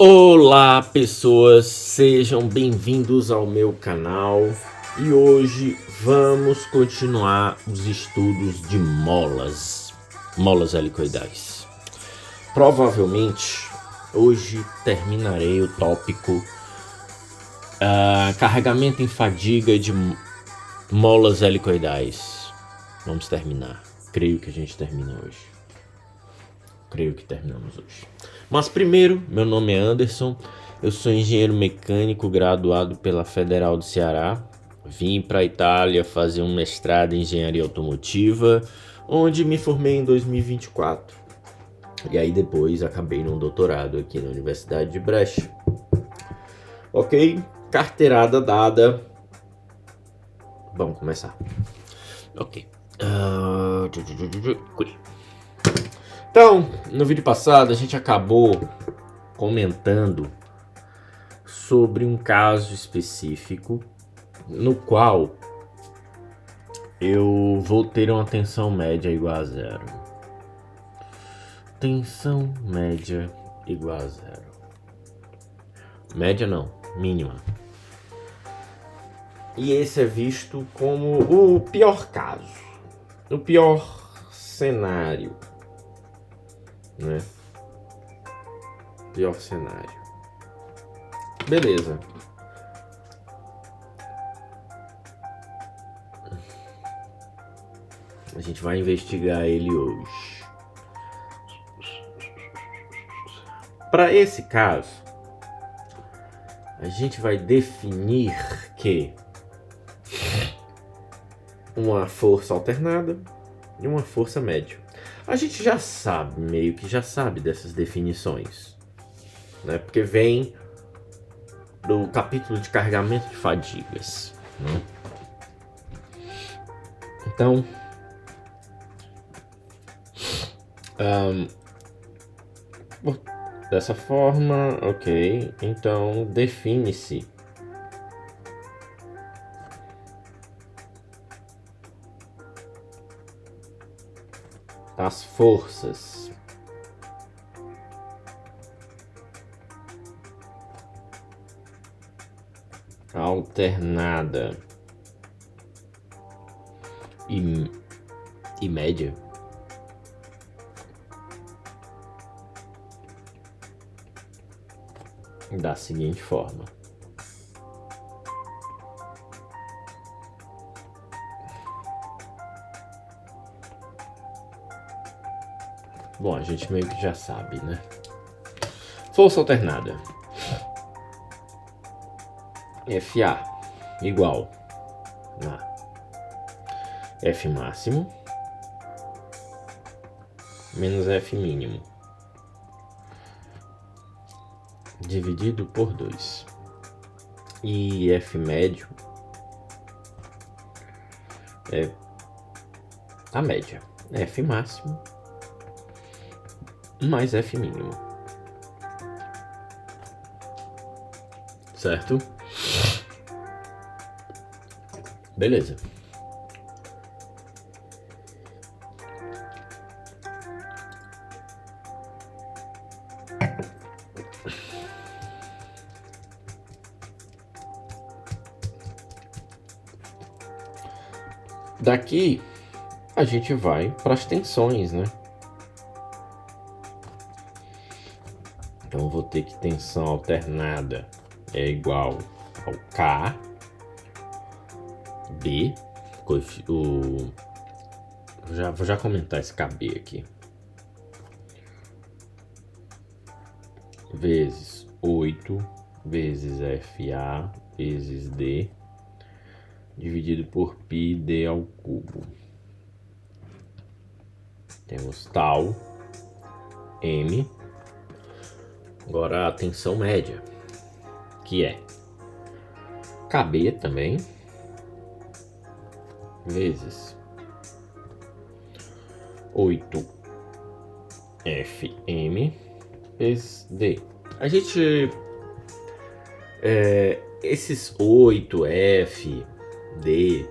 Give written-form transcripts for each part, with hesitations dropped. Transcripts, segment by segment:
Olá pessoas, sejam bem-vindos ao meu canal e hoje vamos continuar os estudos de molas helicoidais. Provavelmente hoje terminarei o tópico carregamento em fadiga de molas helicoidais. Vamos terminar, creio que a gente termina hoje. Creio que terminamos hoje. Mas primeiro, meu nome é Anderson, eu sou engenheiro mecânico graduado pela Federal do Ceará. Vim para a Itália fazer um mestrado em engenharia automotiva, onde me formei em 2024. E aí depois acabei num doutorado aqui na Universidade de Brecha. Ok, carteirada dada. Vamos começar. Ok. Então, no vídeo passado a gente acabou comentando sobre um caso específico no qual eu vou ter uma tensão média igual a zero. Tensão média igual a zero. Média não, mínima. E esse é visto como o pior caso, o pior cenário, né? Pior cenário. Beleza. A gente vai investigar ele hoje. Para esse caso, a gente vai definir que uma força alternada e uma força média. A gente já sabe, meio que já sabe dessas definições, né? Porque vem do capítulo de carregamento de fadigas, né? Então, dessa forma, ok. Então, define-se as forças alternada e média da seguinte forma. Bom, a gente meio que já sabe, né? Força alternada. FA igual a F máximo menos F mínimo dividido por 2. E F médio é a média. F máximo mais F mínimo. Certo? Beleza. Daqui a gente vai para as tensões, né? Então eu vou ter que tensão alternada é igual ao K B, vou já comentar esse KB aqui, vezes 8 vezes FA vezes D dividido por πD ao cubo. Temos tal M. Agora a tensão média, que é KB também vezes 8 FM vezes D. A gente esses 8F D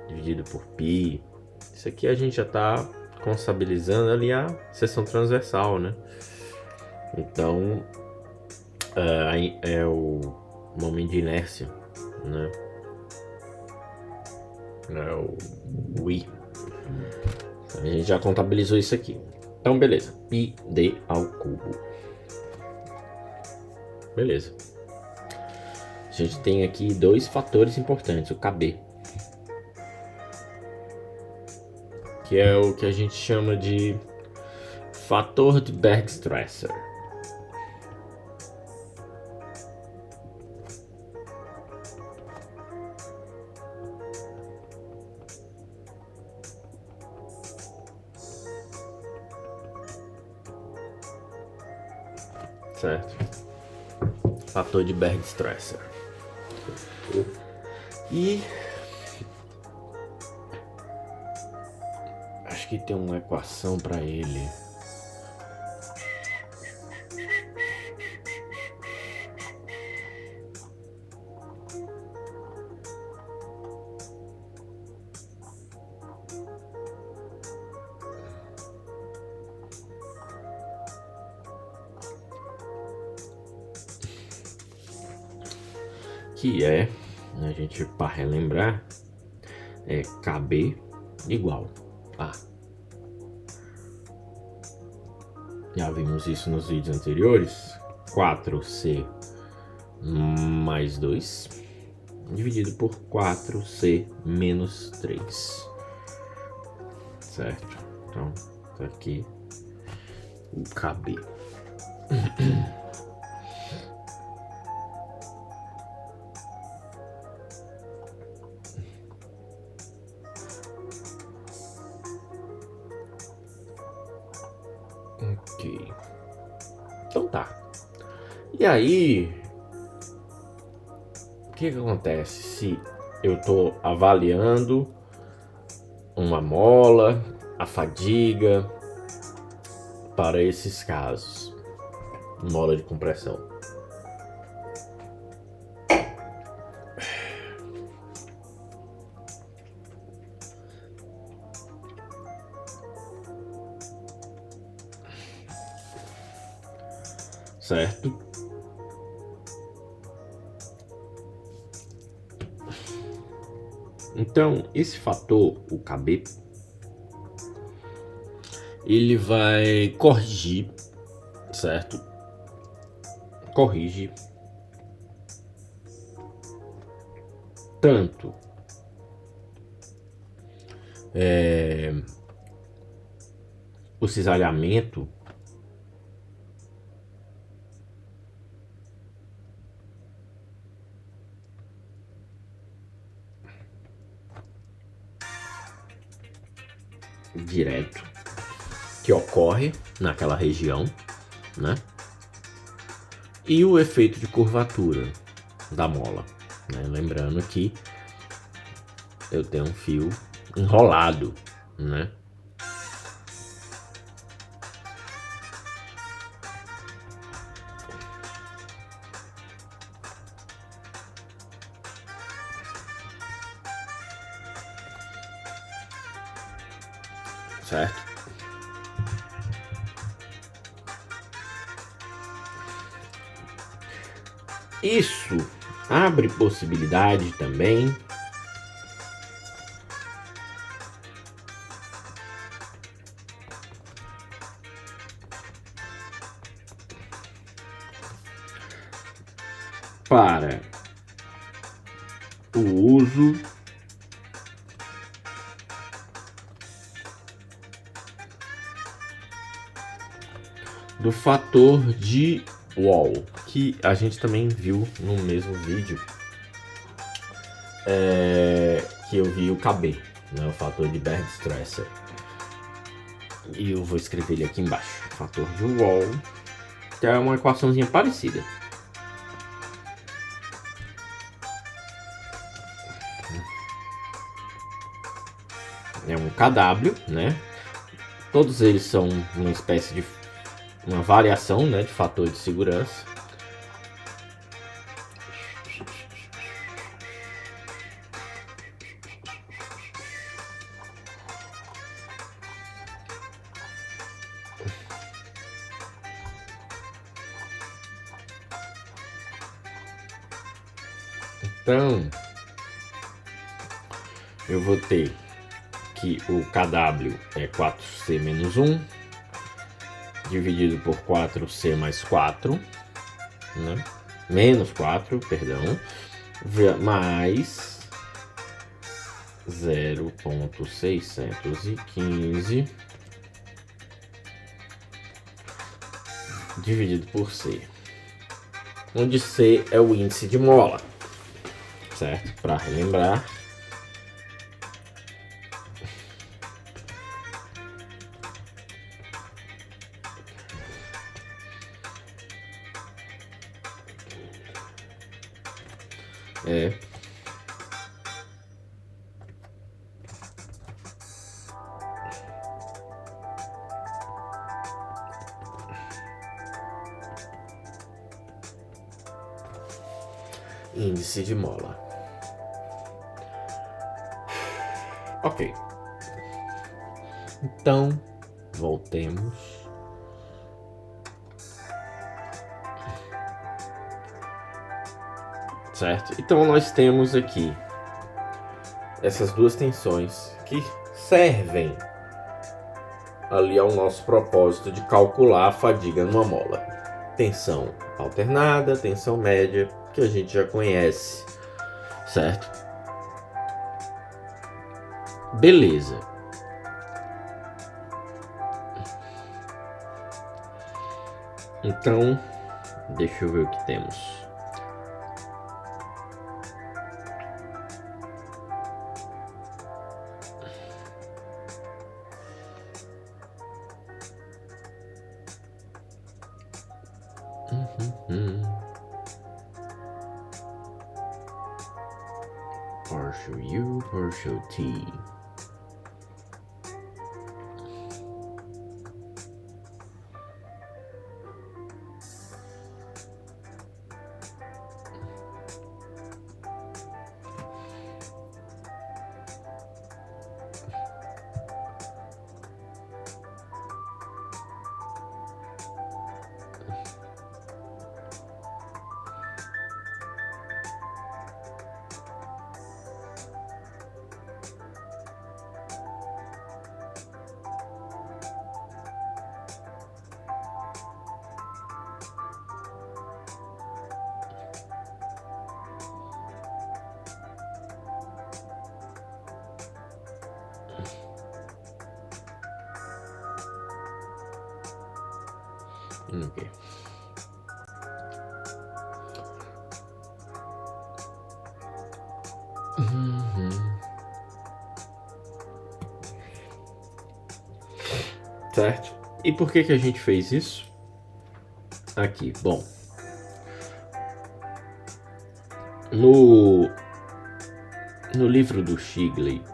dividido por π, isso aqui a gente já está contabilizando ali a seção transversal, né? Então é o momento de inércia, né? É o I. A gente já contabilizou isso aqui. Então, beleza. πd ao cubo. Beleza. A gente tem aqui dois fatores importantes, o KB, que é o que a gente chama de fator de Bergstresser. Certo? Fator de Bergstresser. E acho que tem uma equação para ele. Que é, a gente para relembrar, é KB igual a. Já vimos isso nos vídeos anteriores. 4C mais 2 dividido por 4C menos 3. Certo? Então, tá aqui o KB. Ok. Então tá. E aí, o que acontece se eu tô avaliando uma mola, a fadiga para esses casos? Mola de compressão. Certo? Então, esse fator, o KB, ele vai corrigir, certo? Corrige tanto o cisalhamento direto que ocorre naquela região, né? E o efeito de curvatura da mola, né? Lembrando que eu tenho um fio enrolado, né? Certo? Isso abre possibilidade também para o uso do fator de Wall, que a gente também viu no mesmo vídeo que eu vi o KB, né, o fator de Bergstresser. E eu vou escrever ele aqui embaixo, fator de Wall, que é uma equaçãozinha parecida. É um KW, né? Todos eles são uma espécie de uma variação, né, de fator de segurança. Então, eu vou ter que o KW é 4C menos 1, dividido por 4C mais 4, né? Menos 4, perdão, mais 0,615 dividido por C, onde C é o índice de mola, certo? Para relembrar, é índice de mola. Ok. Então, voltemos. Certo? Então nós temos aqui essas duas tensões que servem ali ao nosso propósito de calcular a fadiga numa mola. Tensão alternada, tensão média, que a gente já conhece, certo? Beleza. Então, deixa eu ver o que temos. Partial U, partial T. Ok. Certo? E por que a gente fez isso? Aqui, bom. No livro do Shigley,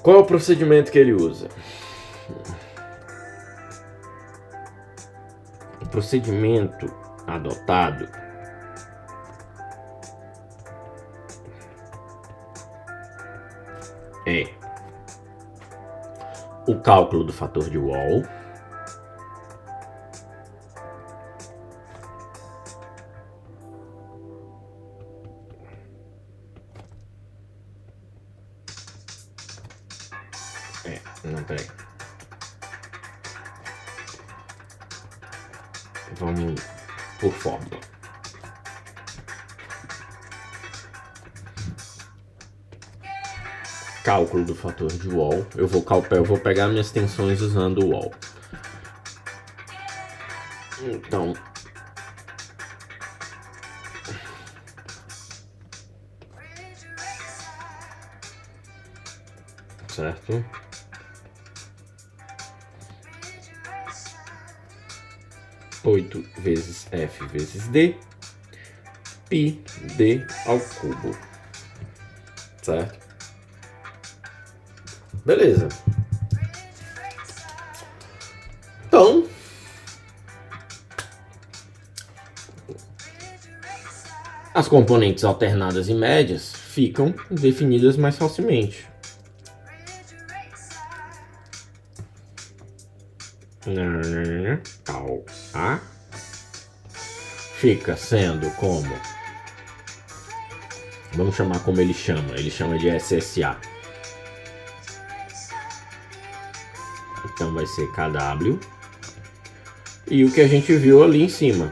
qual é o procedimento que ele usa? O procedimento adotado é o cálculo do fator de Wall, não, peraí. Vamos por fórmula. Cálculo do fator de Wall. Eu vou pegar minhas tensões usando o Wall. Então, certo? Oito vezes F vezes D, π D ao cubo, certo? Beleza. Então, as componentes alternadas e médias ficam definidas mais facilmente. Cal A fica sendo como, vamos chamar como ele chama de SSA. Então vai ser KW. E o que a gente viu ali em cima,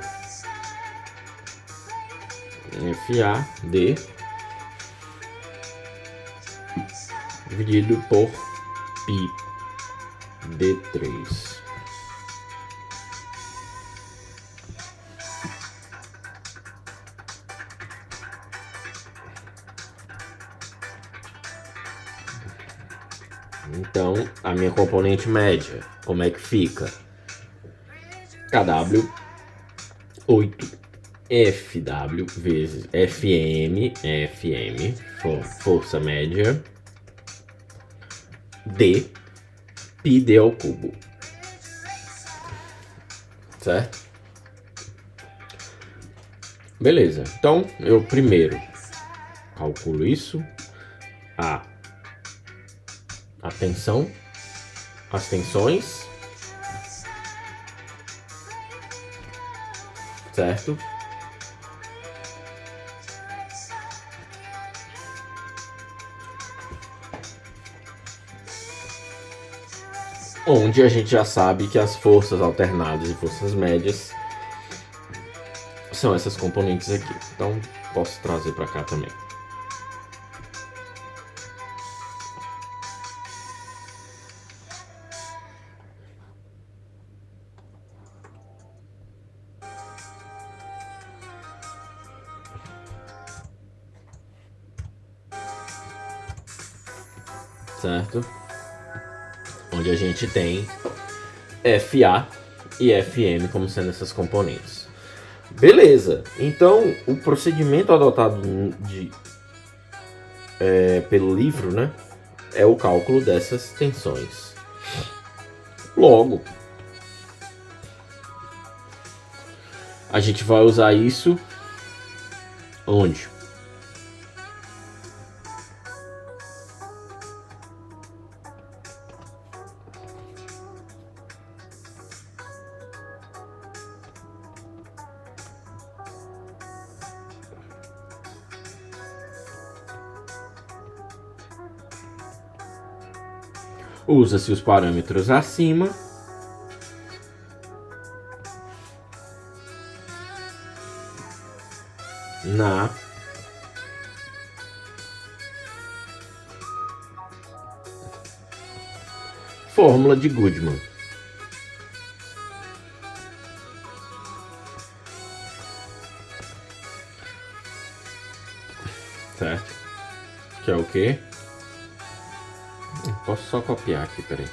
FAD dividido por π D3. Então, a minha componente média, como é que fica? KW 8 FW vezes FM, força média, D, πd ao cubo. Certo? Beleza. Então, eu primeiro calculo isso, a tensão, as tensões, certo? Onde a gente já sabe que as forças alternadas e forças médias são essas componentes aqui. Então, posso trazer para cá também. Certo? Onde a gente tem FA e FM como sendo essas componentes. Beleza, então o procedimento adotado pelo livro, né, é o cálculo dessas tensões. Logo, a gente vai usar isso onde? Usa-se os parâmetros acima na fórmula de Goodman. Certo? Que é o quê? Posso só copiar aqui, peraí.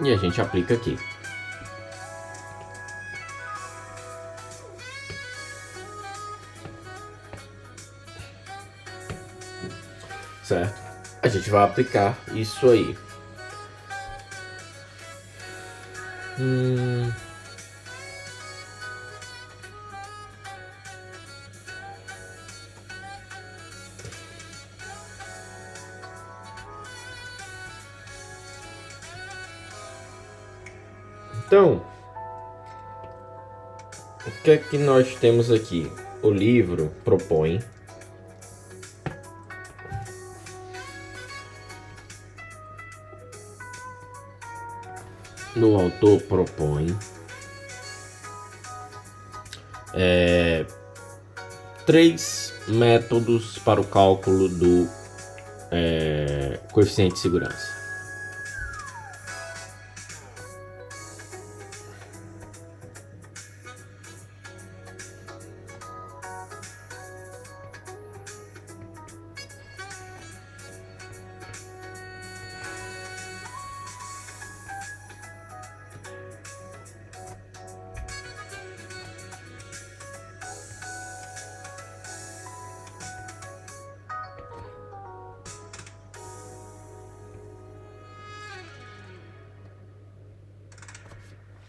E a gente aplica aqui. Certo? A gente vai aplicar isso aí. Então, o que é que nós temos aqui? O livro propõe o autor propõe 3 métodos para o cálculo do coeficiente de segurança.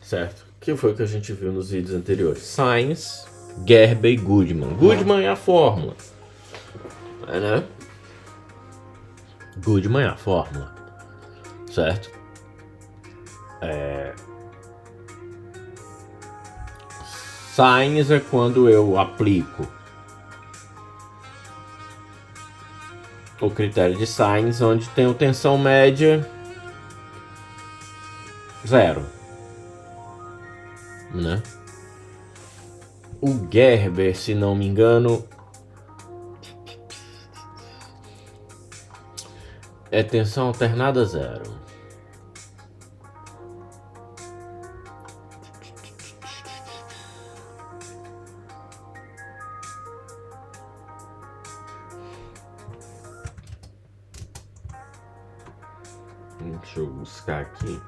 certo? Que foi o que a gente viu nos vídeos anteriores. Sainz, Gerber e Goodman. Goodman é a fórmula. Né? Goodman é a fórmula. Certo? Sainz é quando eu aplico o critério de Sainz, onde tenho tensão média 0, né? O Gerber, se não me engano, é tensão alternada 0. Deixa eu buscar aqui.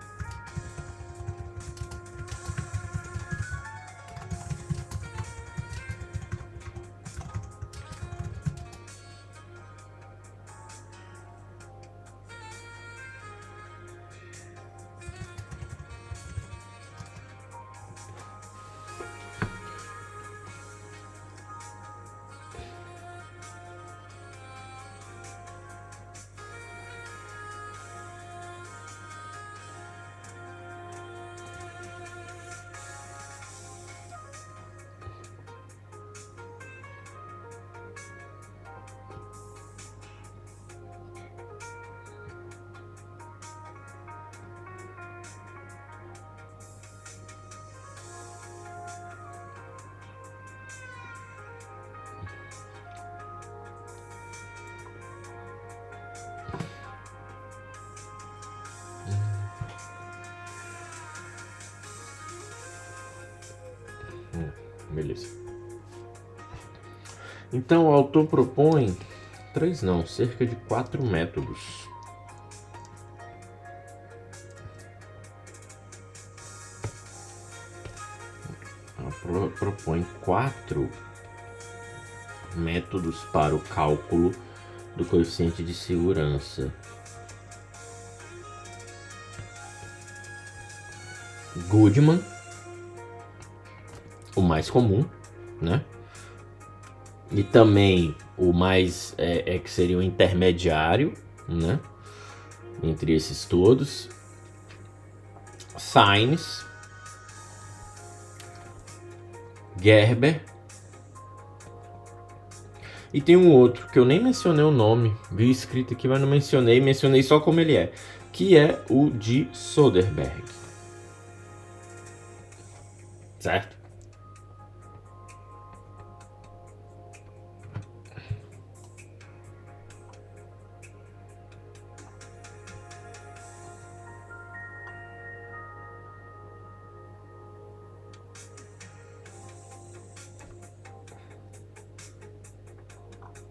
Beleza. Então o autor propõe 3 não, cerca de 4 métodos. Propõe 4 métodos para o cálculo do coeficiente de segurança. Goodman, o mais comum, né? E também o mais que seria o intermediário, né? Entre esses todos. Sainz, Gerber. E tem um outro que eu nem mencionei o nome, vi escrito aqui, mas não mencionei só como ele é, que é o de Soderbergh. Certo?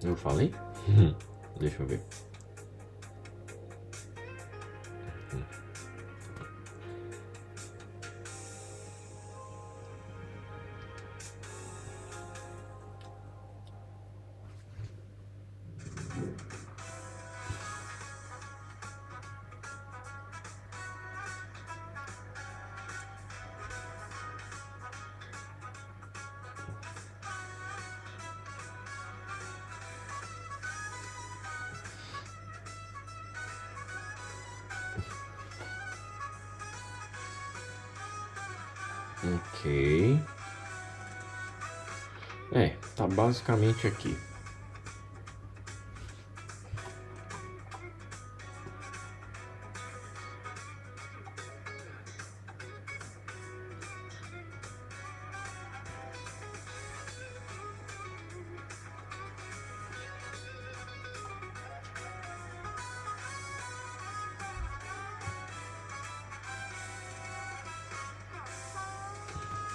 Eu falei? Deixa eu ver. Ok. Tá basicamente aqui.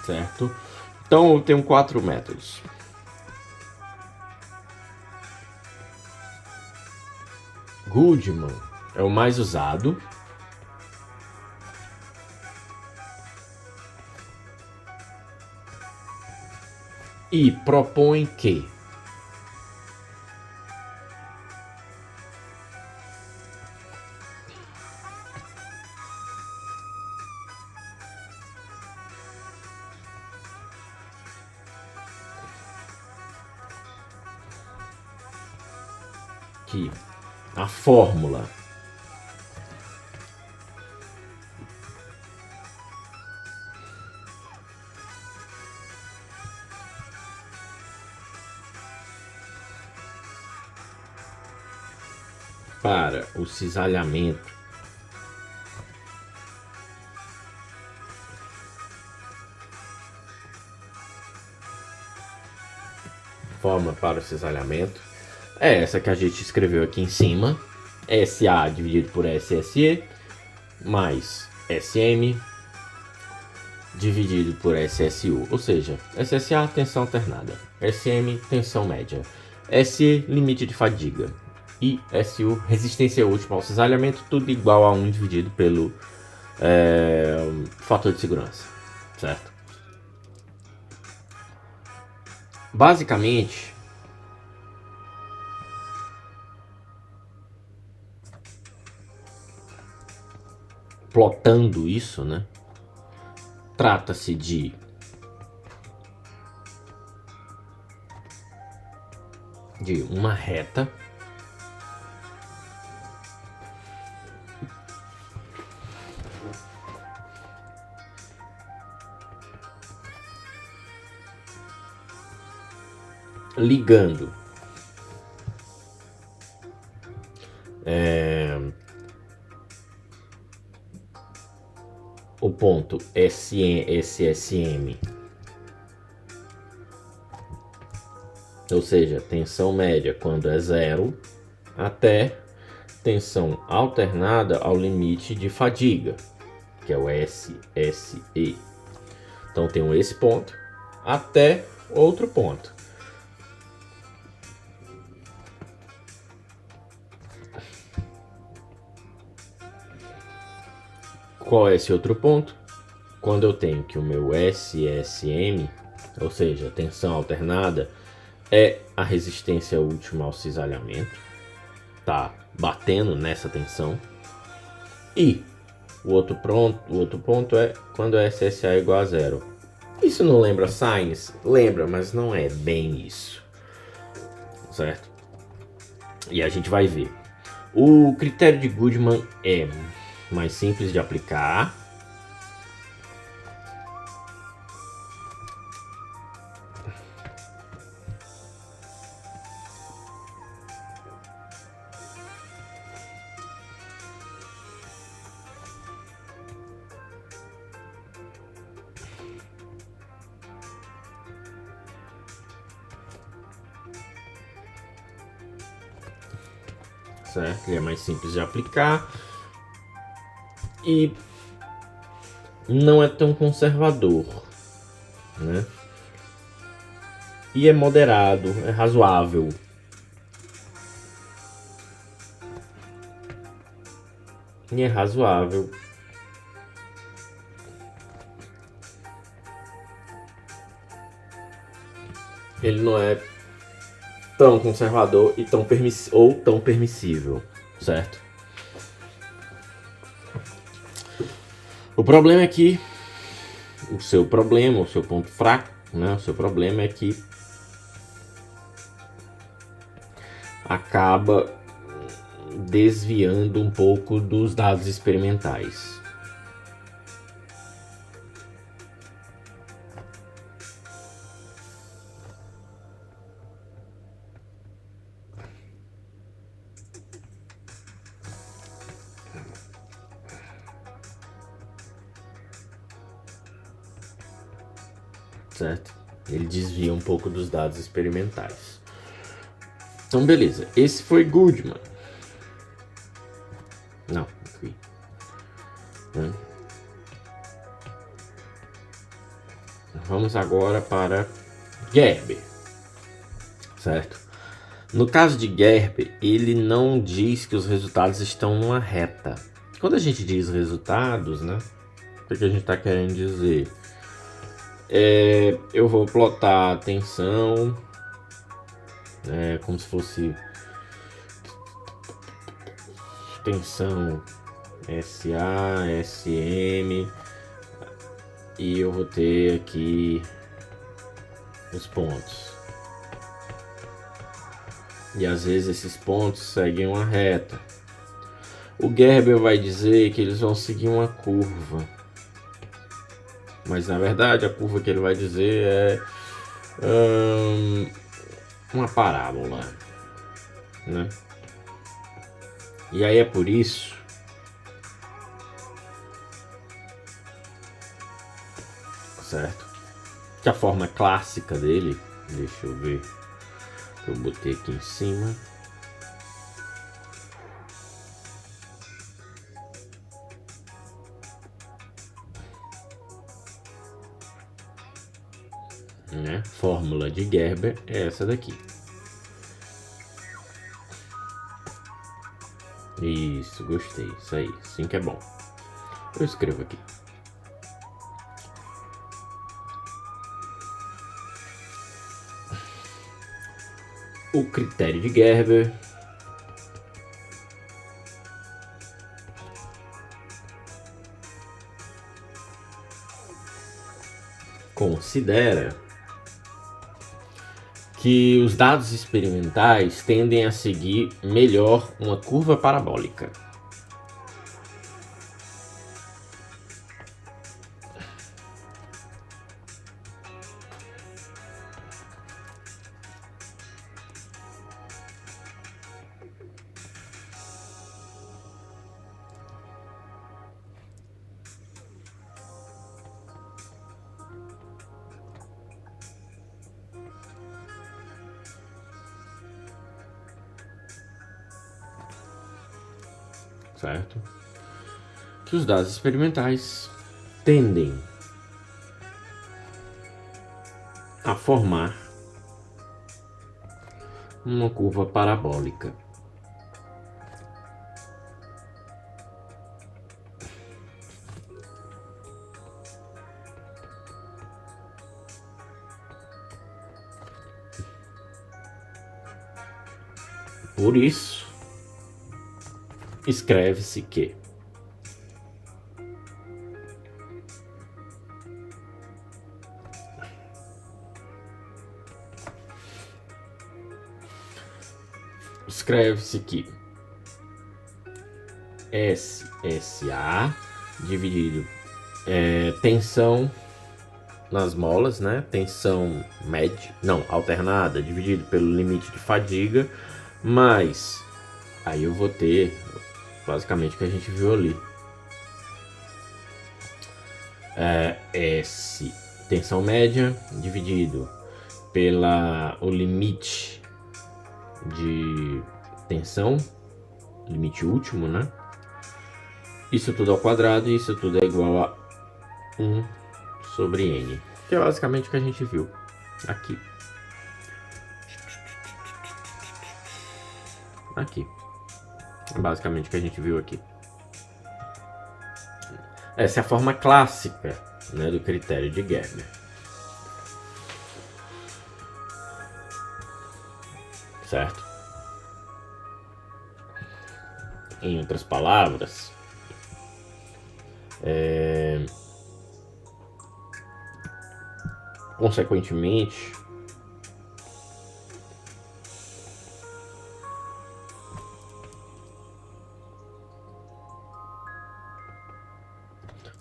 Certo? Então eu tenho 4 métodos. Goodman é o mais usado. E propõe que que a fórmula para o cisalhamento é essa que a gente escreveu aqui em cima, SA dividido por SSE mais SM dividido por SSU, ou seja, SSA tensão alternada, SM tensão média, SE limite de fadiga e SU resistência última ao cisalhamento, tudo igual a 1 dividido pelo fator de segurança, certo? Basicamente, plotando isso, né? Trata-se de uma reta ligando o ponto SSM, ou seja, tensão média quando é 0, até tensão alternada ao limite de fadiga, que é o SSE. Então tenho esse ponto até outro ponto. Qual é esse outro ponto? Quando eu tenho que o meu SSM, ou seja, tensão alternada, é a resistência última ao cisalhamento, tá batendo nessa tensão. E o outro ponto é quando o SSA é igual a 0. Isso não lembra Sines? Lembra, mas não é bem isso, certo? E a gente vai ver. O critério de Goodman é mais simples de aplicar. Certo? Ele é mais simples de aplicar e não é tão conservador, né? E é moderado, é razoável. E é razoável. Ele não é tão conservador e tão permissível, certo? O problema é que o seu ponto fraco, né? O seu problema é que acaba desviando um pouco dos dados experimentais. Certo? Ele desvia um pouco dos dados experimentais. Então, beleza. Esse foi Goodman. Não, aqui. Vamos agora para Gerber. Certo? No caso de Gerber, ele não diz que os resultados estão numa reta. Quando a gente diz resultados, né? O que a gente está querendo dizer? Eu vou plotar a tensão, como se fosse tensão SA, SM, e eu vou ter aqui os pontos. E às vezes esses pontos seguem uma reta. O Gerber vai dizer que eles vão seguir uma curva. Mas na verdade a curva que ele vai dizer é uma parábola, né? E aí é por isso certo? Que a forma clássica dele, deixa eu ver, eu botei aqui em cima. Né? Fórmula de Gerber é essa daqui. Isso, gostei. Isso aí, assim que é bom. Eu escrevo aqui. O critério de Gerber considera que os dados experimentais tendem a seguir melhor uma curva parabólica. Certo? Que os dados experimentais tendem a formar uma curva parabólica. Por isso, escreve-se que SSA dividido tensão nas molas, né? Tensão média, não, alternada, dividido pelo limite de fadiga, mas aí eu vou ter basicamente o que a gente viu ali. S tensão média dividido pela o limite de tensão, limite último, né? Isso tudo ao quadrado e isso tudo é igual a 1 sobre N, que é basicamente o que a gente viu aqui. Aqui. É basicamente o que a gente viu aqui. Essa é a forma clássica, né, do critério de Gerber. Certo? Em outras palavras, consequentemente,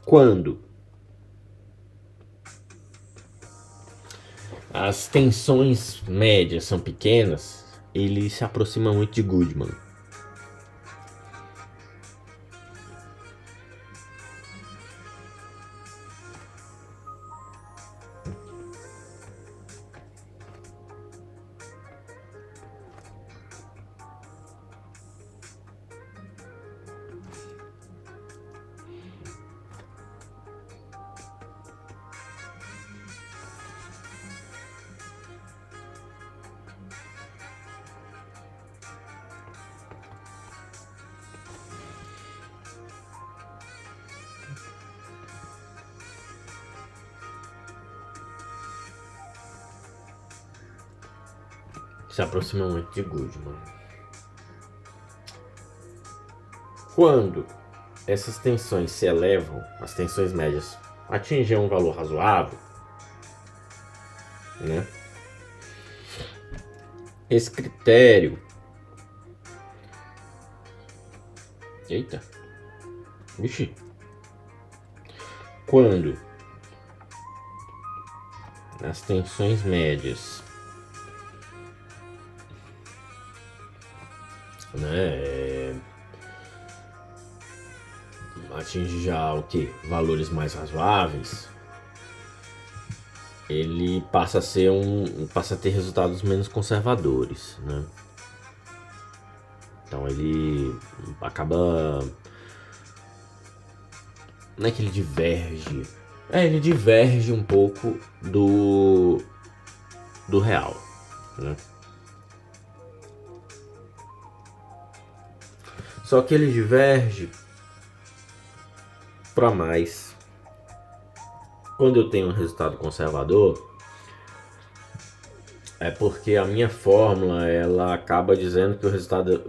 quando as tensões médias são pequenas, ele se aproxima muito de Goodman. Se aproxima muito de Goodman. Quando essas tensões se elevam, as tensões médias atingem um valor razoável, né? Esse critério Eita. Vixe. Quando as tensões médias, né, atinge já o que? Valores mais razoáveis, ele passa a ter resultados menos conservadores, né? Então ele acaba, não é que ele diverge, ele diverge um pouco do real, né? Só que ele diverge para mais quando eu tenho um resultado conservador, é porque a minha fórmula ela acaba dizendo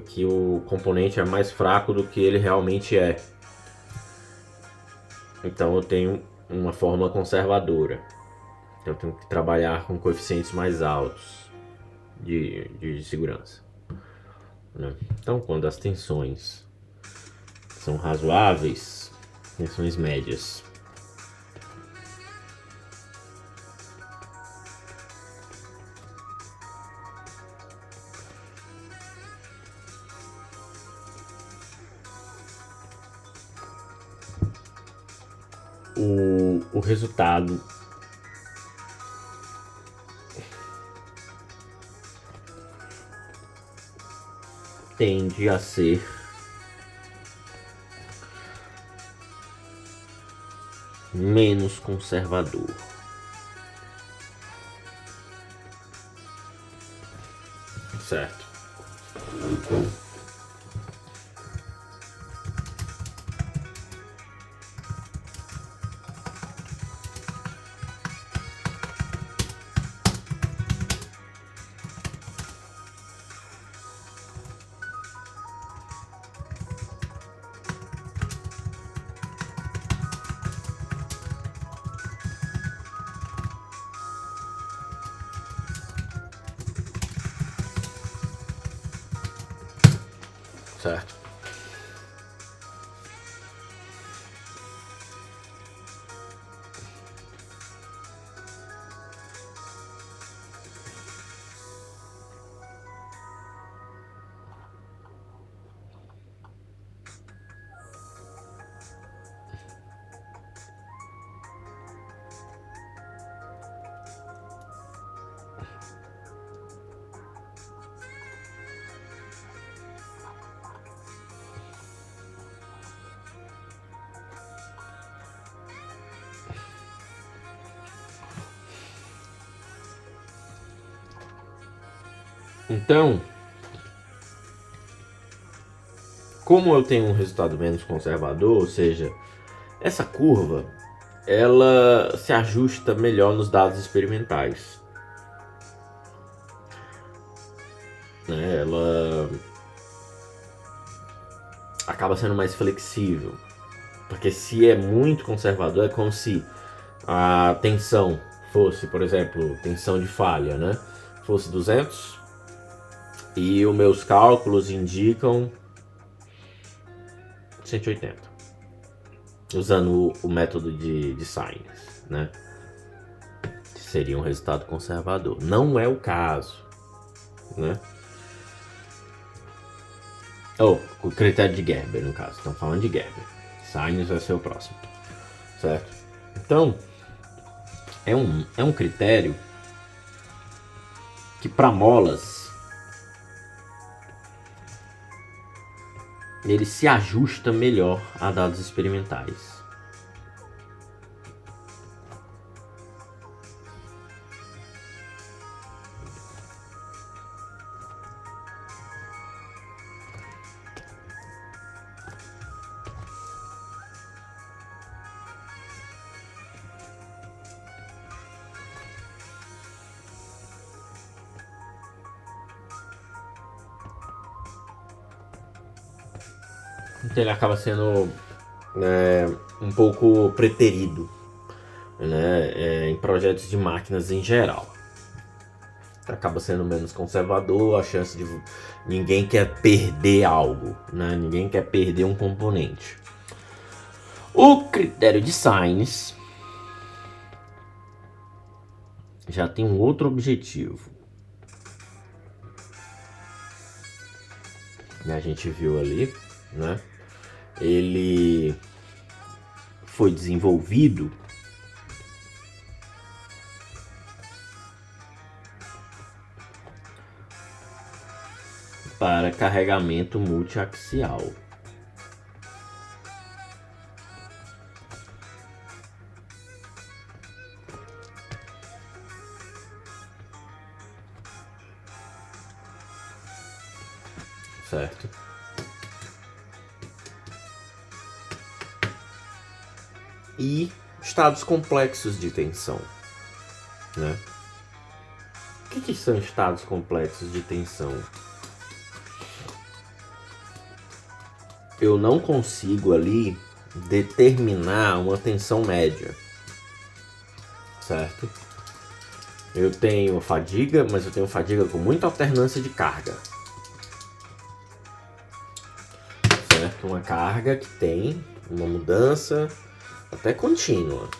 que o componente é mais fraco do que ele realmente é. Então eu tenho uma fórmula conservadora. Então eu tenho que trabalhar com coeficientes mais altos de segurança, né? Então quando as tensões são razoáveis, tensões médias, o resultado tende a ser menos conservador. Certo. Certo. Então, como eu tenho um resultado menos conservador, ou seja, essa curva ela se ajusta melhor nos dados experimentais, né? Ela acaba sendo mais flexível, porque se é muito conservador é como se a tensão fosse, por exemplo, tensão de falha, né? Fosse 200 e os meus cálculos indicam 180, usando o método de Sines, né? Seria um resultado conservador. Não é o caso, né? O critério de Gerber, no caso. Estamos falando de Gerber. Sines vai ser o próximo, certo? Então, é um critério que para molas ele se ajusta melhor a dados experimentais. Então ele acaba sendo um pouco preterido, né, em projetos de máquinas em geral. acaba sendo menos conservador, a chance de ninguém quer perder algo, né? Ninguém quer perder um componente. O critério de Sainz já tem um outro objetivo. A gente viu ali, né? Ele foi desenvolvido para carregamento multiaxial. Certo? E estados complexos de tensão, né? O que são estados complexos de tensão? Eu não consigo ali determinar uma tensão média, certo? Eu tenho fadiga, mas eu tenho fadiga com muita alternância de carga, certo? Uma carga que tem uma mudança até contínua.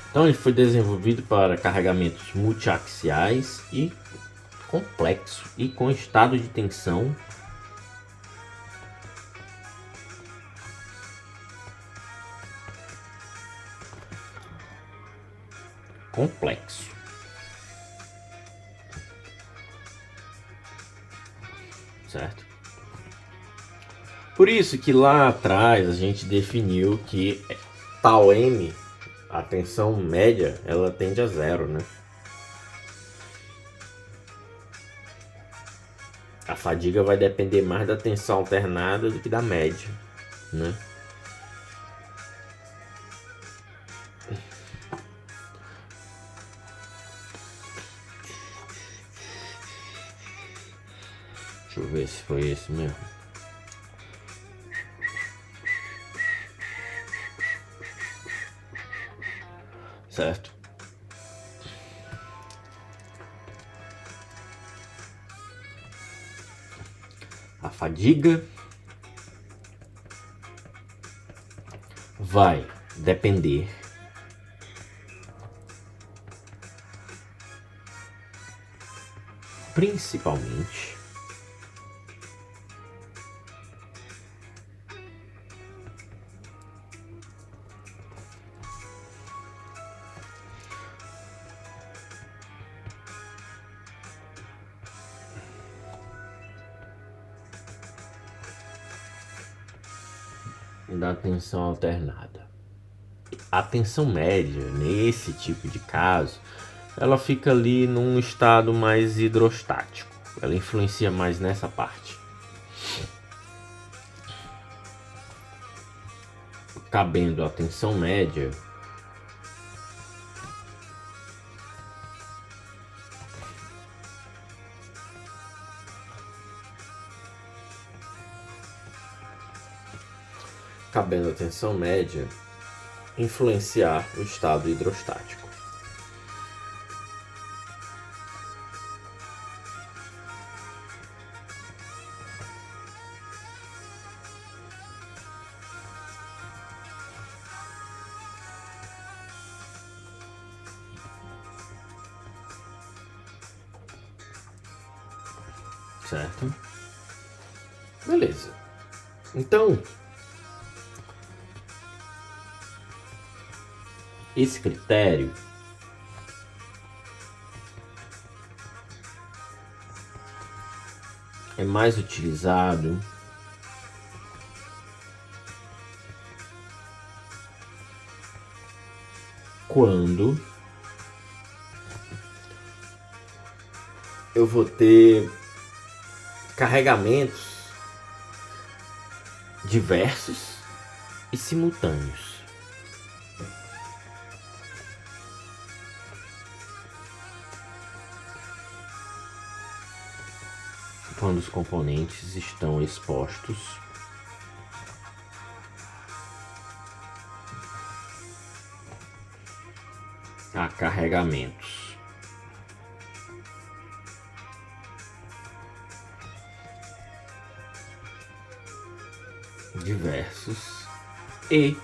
Então ele foi desenvolvido para carregamentos multiaxiais e complexo e com estado de tensão complexo. Certo? Por isso que lá atrás a gente definiu que tal M, a tensão média, ela tende a zero, né? A fadiga vai depender mais da tensão alternada do que da média, né? Deixa eu ver se foi esse mesmo. Certo? A fadiga vai depender principalmente da tensão alternada. A tensão média, nesse tipo de caso, ela fica ali num estado mais hidrostático. Ela influencia mais nessa parte. Cabendo a tensão média, influenciar o estado hidrostático. Certo? Beleza. Então, esse critério é mais utilizado quando eu vou ter carregamentos diversos e simultâneos. Quando os componentes estão expostos a carregamentos. Diversos e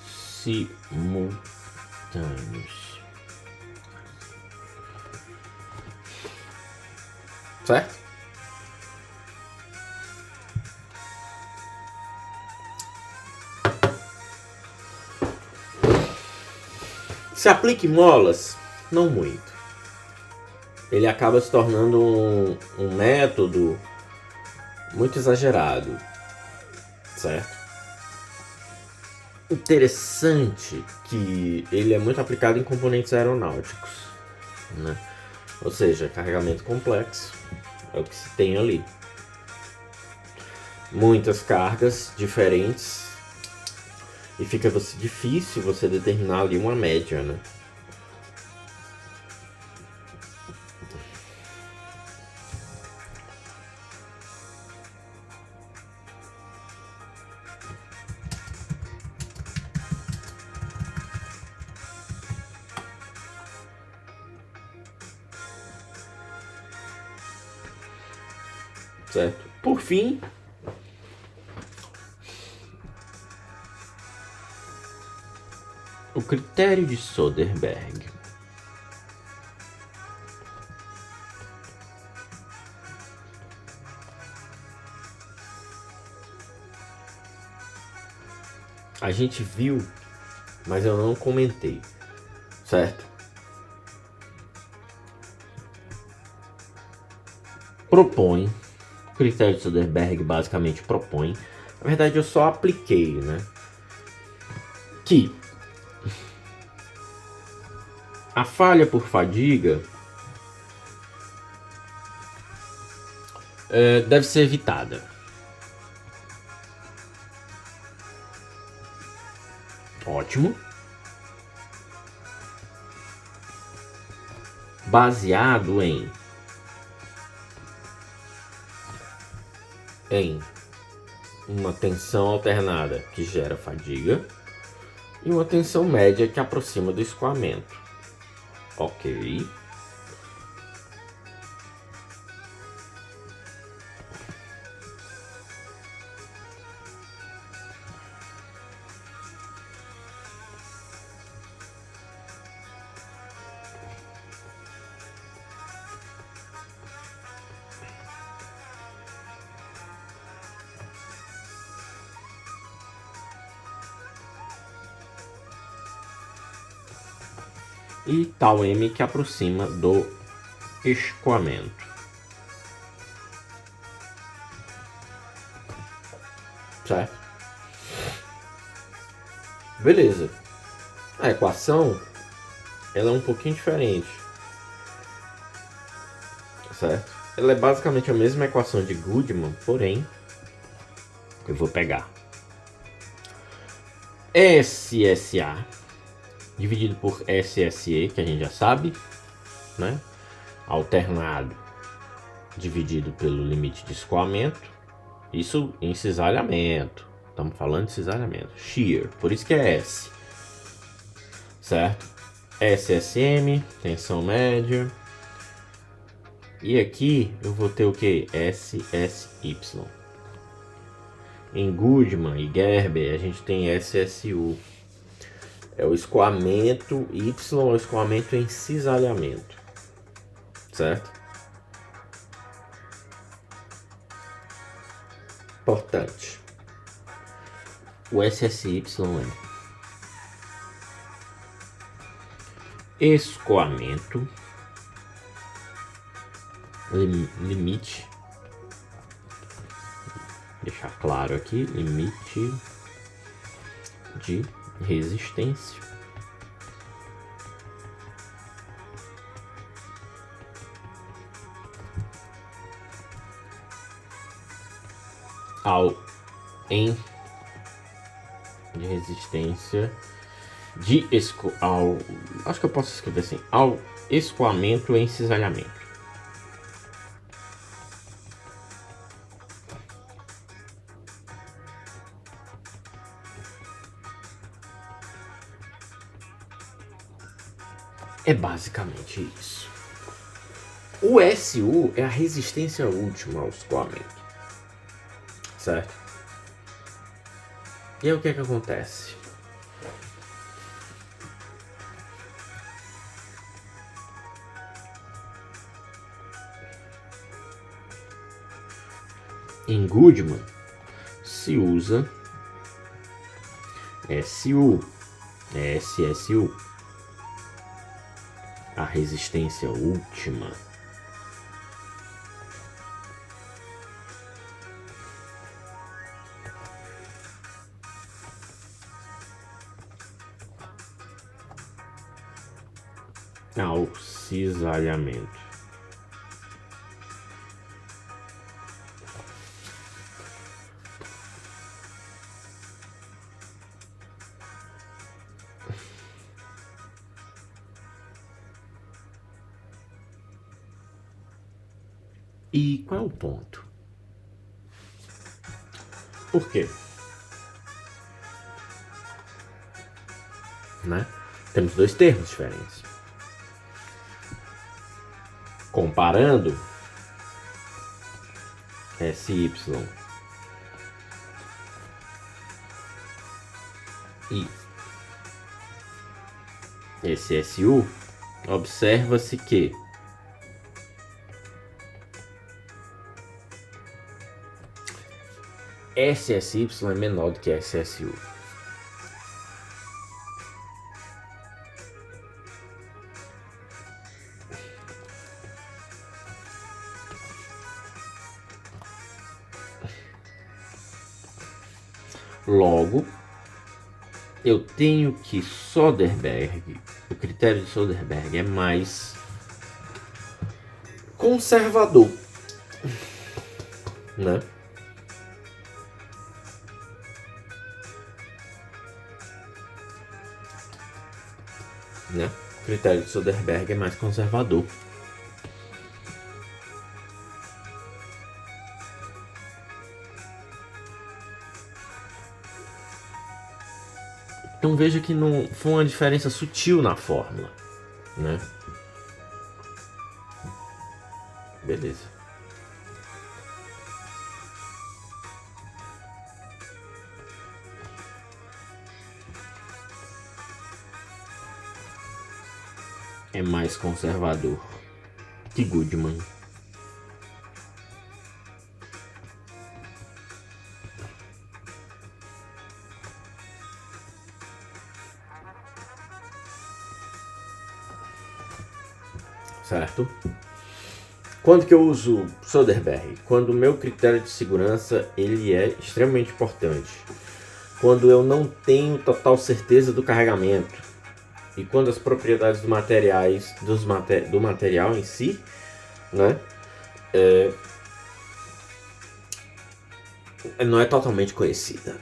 simultâneos. Certo? Se aplica em molas? Não muito. Ele acaba se tornando um método muito exagerado, certo? Interessante que ele é muito aplicado em componentes aeronáuticos, né? Ou seja, carregamento complexo é o que se tem ali. Muitas cargas diferentes e fica difícil você determinar ali uma média, né? Certo? Por fim, o critério de Soderbergh. A gente viu, mas eu não comentei, certo? Propõe, o critério de Soderbergh basicamente propõe, na verdade eu só apliquei, né? Que a falha por fadiga deve ser evitada. Ótimo. Baseado em uma tensão alternada que gera fadiga e uma tensão média que aproxima do escoamento. Ok. E tal M que aproxima do escoamento. Certo? Beleza. A equação ela é um pouquinho diferente. Certo? Ela é basicamente a mesma equação de Goodman, porém eu vou pegar SSA dividido por SSE, que a gente já sabe, né? Alternado dividido pelo limite de escoamento. Isso em cisalhamento. Estamos falando de cisalhamento. Shear, por isso que é S. Certo? SSM, tensão média. E aqui eu vou ter o que? SSY. Em Goodman e Gerber a gente tem SSU. É o escoamento Y, é o escoamento em cisalhamento. Certo? Importante. O SSY é escoamento, limite, deixar claro aqui, limite de resistência ao em de resistência de ao, acho que eu posso escrever assim, ao escoamento em cisalhamento. É basicamente isso. O SU é a resistência última ao escoamento, certo? E aí o que é que acontece? Em Goodman se usa SU, SSU, a resistência última. Ao cisalhamento. E qual é o ponto? Por quê? Né? Temos dois termos diferentes. Comparando SY e SSU, observa-se que SSY é menor do que SSU. Logo, eu tenho que Soderbergh, o critério de Soderbergh é mais conservador, né? O critério de Soderbergh é mais conservador. Então veja que não foi uma diferença sutil na fórmula, né? Beleza. É mais conservador que Goodman. Certo? Quando que eu uso Soderbergh? Quando o meu critério de segurança ele é extremamente importante. Quando eu não tenho total certeza do carregamento. E quando as propriedades do material em si, né, não é totalmente conhecida,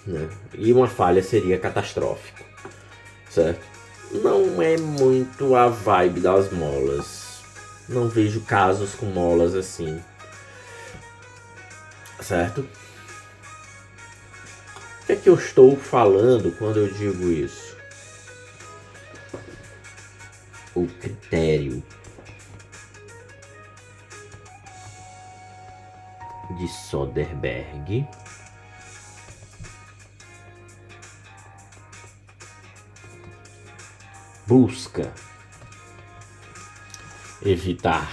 né? E uma falha seria catastrófica, certo? Não é muito a vibe das molas. Não vejo casos com molas assim, certo? O que é que eu estou falando quando eu digo isso? O critério de Soderbergh busca evitar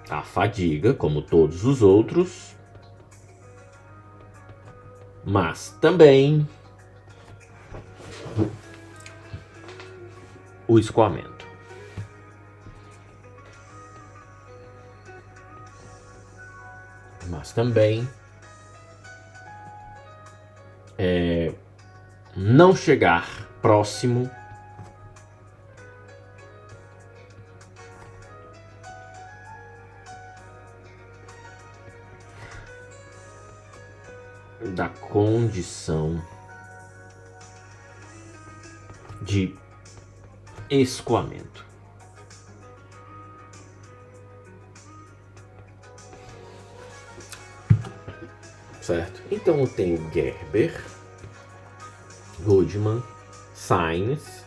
a fadiga, como todos os outros, mas também o escoamento. Mas também não chegar próximo da condição de escoamento. Certo? Então eu tenho Gerber Goodman, Sainz,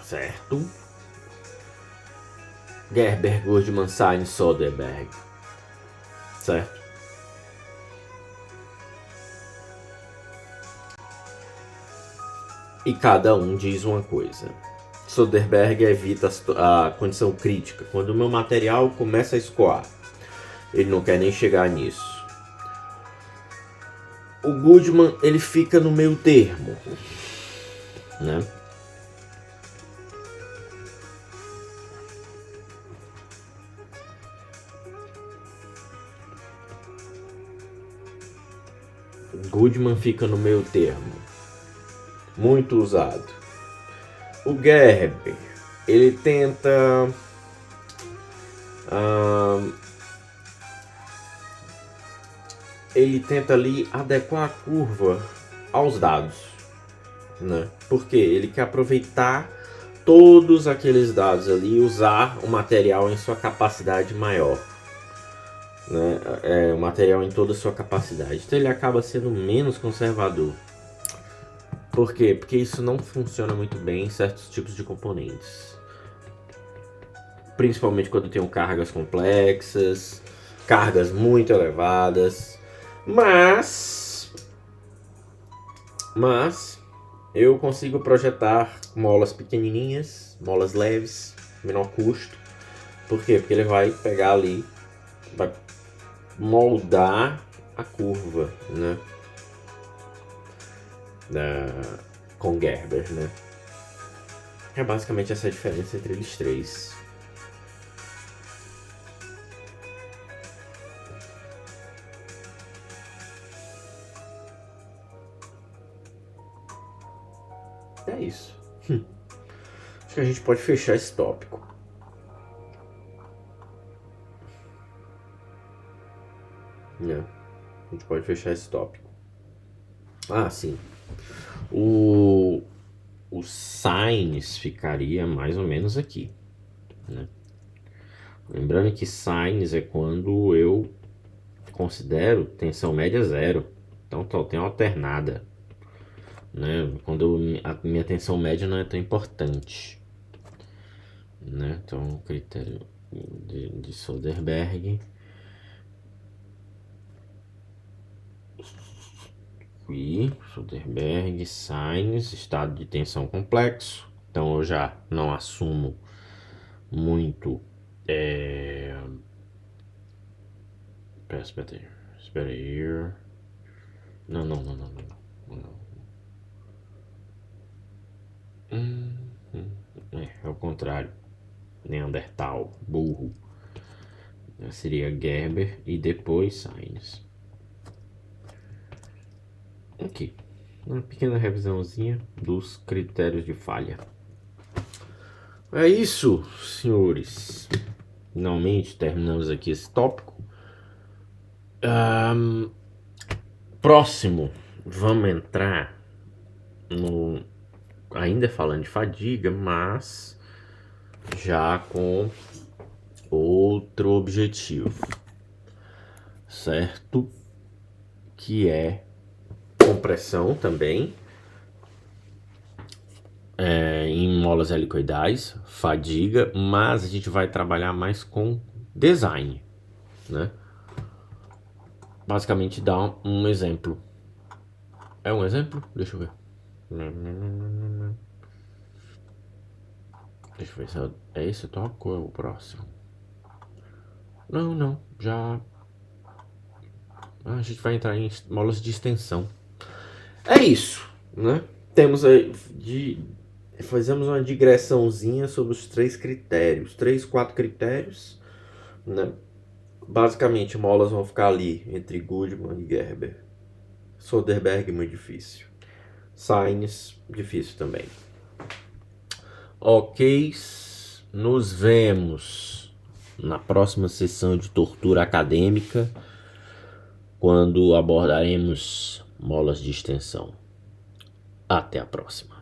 certo? Gerber, Goodman, Sainz, Soderbergh, certo? E cada um diz uma coisa. Soderbergh evita a condição crítica. Quando o meu material começa a escoar, ele não quer nem chegar nisso. O Goodman, ele fica no meio termo, né? Goodman fica no meio termo, muito usado. O Gerber, ele tenta ali adequar a curva aos dados, né? Porque ele quer aproveitar todos aqueles dados ali e usar o material em sua capacidade maior, né? O material em toda a sua capacidade. Então ele acaba sendo menos conservador. Por quê? Porque isso não funciona muito bem em certos tipos de componentes. Principalmente quando tem cargas complexas, cargas muito elevadas. Mas eu consigo projetar molas pequenininhas, molas leves, menor custo. Por quê? Porque ele vai pegar ali, vai moldar a curva, né? Com Gerber, né? É basicamente essa a diferença entre eles três. É isso. Acho que a gente pode fechar esse tópico. A gente pode fechar esse tópico. Ah, sim. O Sainz ficaria mais ou menos aqui, né? Lembrando que Sainz é quando eu considero tensão média zero. Então tem alternada, né? Quando a minha tensão média não é tão importante, né? Então o critério de Soderbergh e Soderbergh, Sainz, estado de tensão complexo. Então eu já não assumo muito. Espera aí. Não. É o contrário. Neandertal, burro. Seria Gerber e depois Sainz. Aqui, uma pequena revisãozinha dos critérios de falha. É isso, senhores. Finalmente terminamos aqui esse tópico. Próximo, vamos entrar no... Ainda falando de fadiga, mas já com outro objetivo, certo? Que é compressão também, em molas helicoidais, fadiga, mas a gente vai trabalhar mais com design, né? Basicamente dá um exemplo. É um exemplo? Deixa eu ver. Deixa eu ver se é esse toque ou é o próximo. Não, já... A gente vai entrar em molas de extensão. É isso, né? Fazemos uma digressãozinha sobre os 4 critérios, né? Basicamente, molas vão ficar ali entre Goodman e Gerber. Soderbergh, muito difícil. Sainz, difícil também. Ok, nos vemos na próxima sessão de tortura acadêmica, quando abordaremos molas de extensão. Até a próxima.